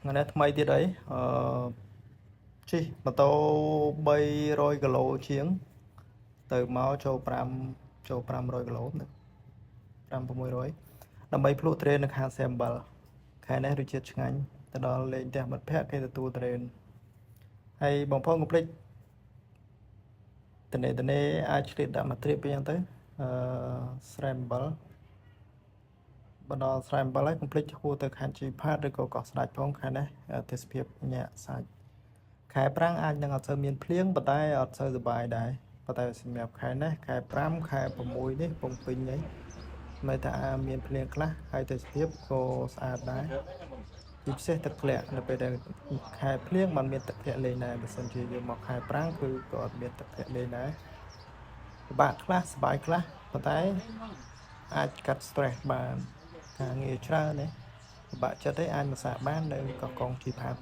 ngày nay thayទៀតអីជិះម៉ូតូ300គីឡូជាងទៅមកចូល500គីឡូទៅ5 600ដើម្បីភ្លក់ត្រេននៅខាងសែមបលខែនេះរសជាតិឆ្ងាញ់ទៅដល់លេងផ្ទះមិត្តភ័ក្តិគេទទួលត្រេនហើយបងប្អូនកុំភ្លេចតនេអាចឆ្លៀតដាក់មកត្រៀបវិញទៅស្រែអំបិលបណ្ដោស្រែអំបិលហើយកុំភ្លេចហួរទៅខណ្ឌជីផាតឬក៏កោះស្ដេចផងខែនេះទេសភាពញាក់សាច់ខែប្រាំងអាចនឹងអត់សូវមានភ្លៀងប៉ុន្តែអត់សូវសប្បាយដែរប៉ុន្តែសម្រាប់ខែនេះខែ5ខែ6នេះពងពេញនេះមិនថាមានភ្លៀងខ្លះហើយទេសភាពក៏ស្អាតដែរជាពិសេសទឹកធ្លាក់នៅពេលដែលខែភ្លៀងมันមានទឹកធ្លាក់លេងដែរបើសិនជាយើងមកខែប្រាំងគឺក៏អត់មានទឹកធ្លាក់លេងដែរពិបាកខ្លះសប្បាយខ្លះប៉ុន្តែអាចកាត់ stress បានការងារច្រើនណាពិបាកចិត្តទេអាចមកសាកបាននៅកោះកុងជីផាត